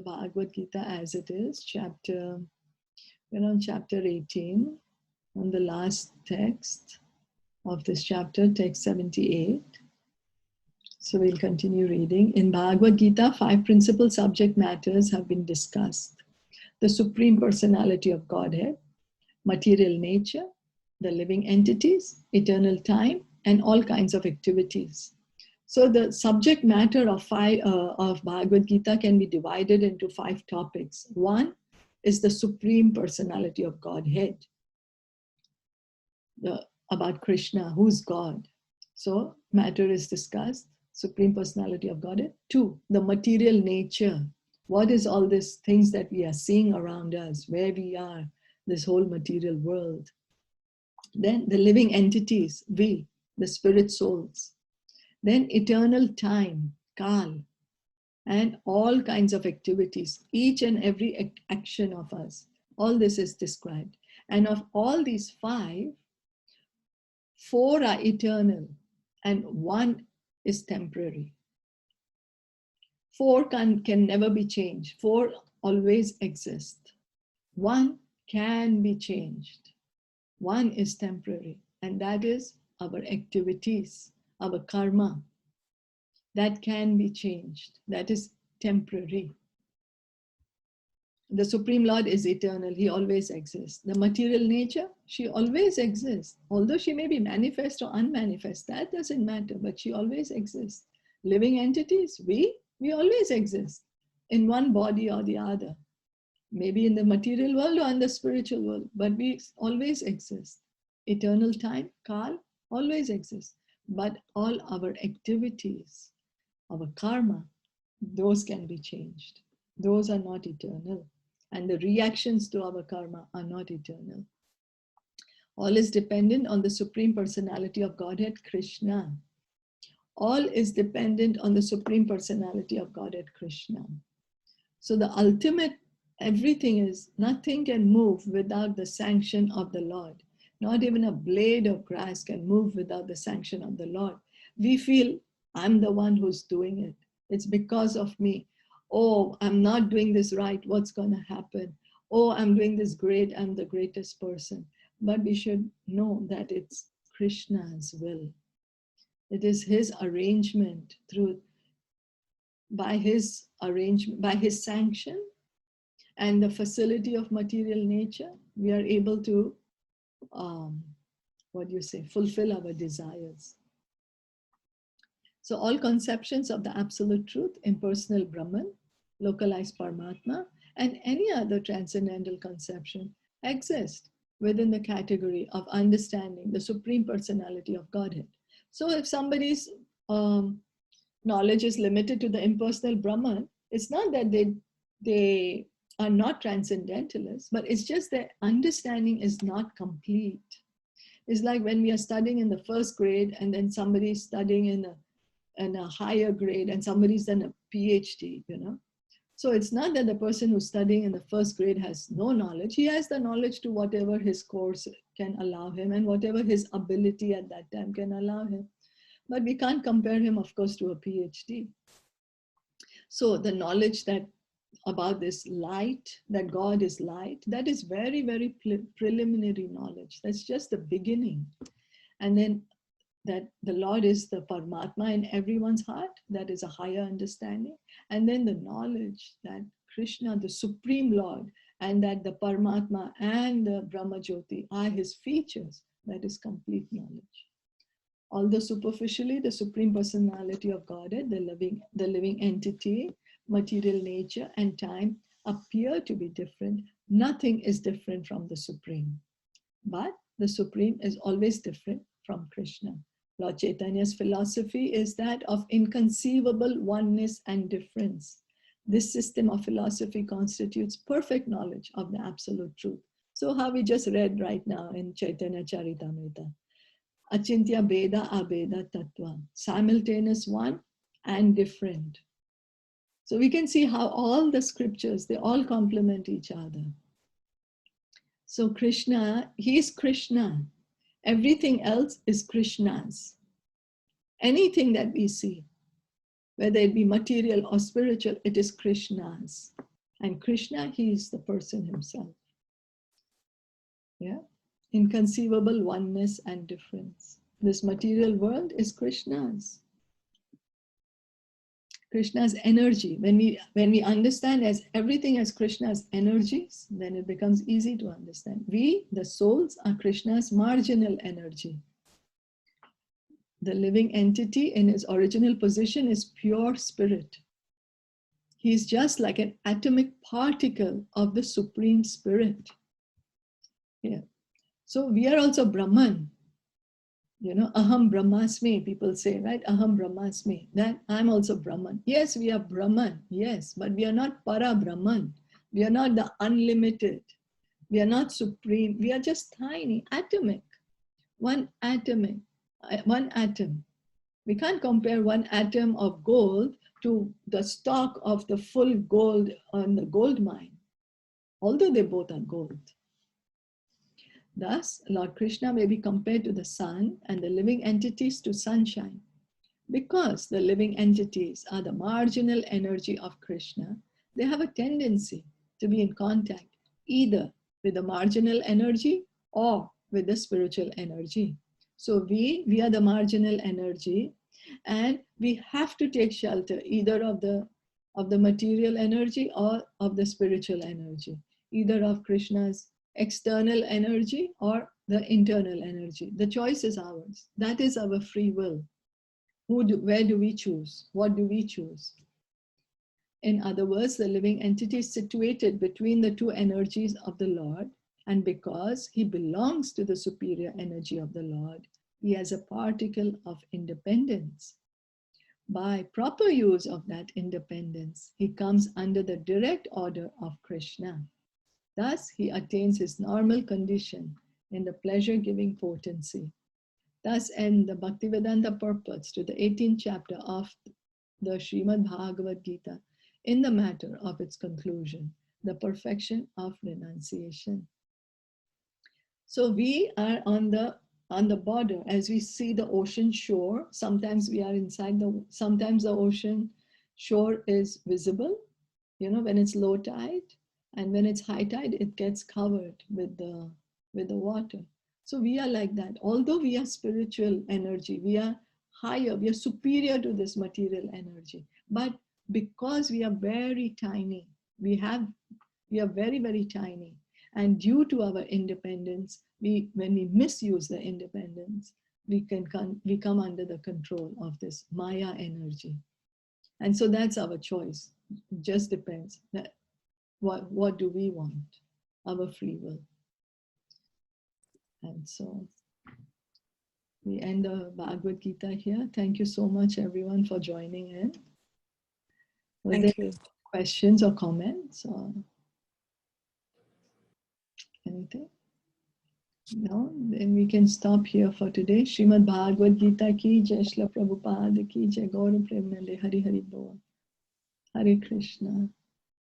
Bhagavad Gita as it is, we're on chapter 18, on the last text of this chapter, text 78. So we'll continue reading. In Bhagavad Gita, 5 principal subject matters have been discussed. The Supreme Personality of Godhead, material nature, the living entities, eternal time, and all kinds of activities. So the subject matter of Bhagavad Gita can be divided into 5 topics. One is the Supreme Personality of Godhead, about Krishna, who's God. So matter is discussed, Supreme Personality of Godhead. 2, the material nature. What is all these things that we are seeing around us, where we are, this whole material world. Then the living entities, we, the spirit souls. Then eternal time, Kal, and all kinds of activities, each and every action of us. All this is described. And of all these 5, 4 are eternal and 1 is temporary. 4 can never be changed. 4 always exist. 1 can be changed. 1 is temporary, and that is our activities, our karma. That can be changed. That is temporary. The Supreme Lord is eternal. He always exists. The material nature, she always exists. Although she may be manifest or unmanifest, that doesn't matter, but she always exists. Living entities, we always exist in one body or the other. Maybe in the material world or in the spiritual world, but we always exist. Eternal time, Kal, always exists. But all our activities, our karma, those can be changed. Those are not eternal. And the reactions to our karma are not eternal. All is dependent on the Supreme Personality of Godhead, Krishna. All is dependent on the Supreme Personality of Godhead, Krishna. So the ultimate, everything is, nothing can move without the sanction of the Lord. Not even a blade of grass can move without the sanction of the Lord. We feel, I'm the one who's doing it. It's because of me. Oh, I'm not doing this right. What's going to happen? Oh, I'm doing this great. I'm the greatest person. But we should know that it's Krishna's will. It is his arrangement by his sanction and the facility of material nature, we are able to, fulfill our desires. So all conceptions of the absolute truth, impersonal Brahman, localized Paramatma, and any other transcendental conception exist within the category of understanding the Supreme Personality of Godhead. So if somebody's knowledge is limited to the impersonal Brahman, it's not that they are not transcendentalists, but it's just their understanding is not complete. It's like when we are studying in the first grade and then somebody's studying in a higher grade and somebody's done a PhD, So it's not that the person who's studying in the first grade has no knowledge. He has the knowledge to whatever his course can allow him and whatever his ability at that time can allow him. But we can't compare him, of course, to a PhD. So the knowledge about this light, that God is light, that is very, very preliminary knowledge. That's just the beginning. And then that the Lord is the Paramatma in everyone's heart, that is a higher understanding. And then the knowledge that Krishna, the Supreme Lord, and that the Paramatma and the Brahma Jyoti are his features, that is complete knowledge. Although superficially, the Supreme Personality of Godhead, the living entity, material nature, and time appear to be different, nothing is different from the Supreme. But the Supreme is always different from Krishna. Lord Chaitanya's philosophy is that of inconceivable oneness and difference. This system of philosophy constitutes perfect knowledge of the absolute truth. So how we just read right now in Chaitanya Charitamrita. Achintya Beda Abeda Tattva, simultaneous one and different. So we can see how all the scriptures, they all complement each other. So Krishna, he is Krishna. Everything else is Krishna's. Anything that we see, whether it be material or spiritual, it is Krishna's. And Krishna, he is the person himself. Yeah, inconceivable oneness and difference. This material world is Krishna's energy. When we understand as everything as Krishna's energies, then it becomes easy to understand. We, the souls, are Krishna's marginal energy. The living entity in his original position is pure spirit. He is just like an atomic particle of the Supreme Spirit. Yeah. So we are also Brahman. You know, Aham Brahmasmi, people say, right? Aham Brahmasmi. That I'm also Brahman. Yes, we are Brahman. Yes, but we are not Para Brahman. We are not the unlimited. We are not supreme. We are just tiny, atomic. One atom. We can't compare one atom of gold to the stock of the full gold on the gold mine, although they both are gold. Thus, Lord Krishna may be compared to the sun and the living entities to sunshine. Because the living entities are the marginal energy of Krishna, they have a tendency to be in contact either with the marginal energy or with the spiritual energy. So we are the marginal energy, and we have to take shelter either of the material energy or of the spiritual energy, either of Krishna's external energy or the internal energy. The choice is ours. That is our free will. Where do we choose? What do we choose? In other words, the living entity is situated between the two energies of the Lord, and because he belongs to the superior energy of the Lord, he has a particle of independence. By proper use of that independence, he comes under the direct order of Krishna. Thus, he attains his normal condition in the pleasure-giving potency. Thus end the Bhaktivedanta purports to the 18th chapter of the Srimad Bhagavad Gita in the matter of its conclusion, the perfection of renunciation. So we are on the border. As we see the ocean shore, sometimes we are inside sometimes the ocean shore is visible, you know, when it's low tide, and when it's high tide, it gets covered with the water. So we are like that. Although we are spiritual energy, we are higher, we are superior to this material energy. But because we are very tiny, we are very, very tiny. And due to our independence, when we misuse the independence, we come under the control of this Maya energy. And so that's our choice. It just depends. What do we want? Our free will. And so we end the Bhagavad Gita here. Thank you so much, everyone, for joining in. Thank you. Questions or comments or anything? No? Then we can stop here for today. Srimad Bhagavad Gita ki jai, Srila Prabhupada ki jai, Gaura Premanande, Hari Hari Bol. Hare Krishna.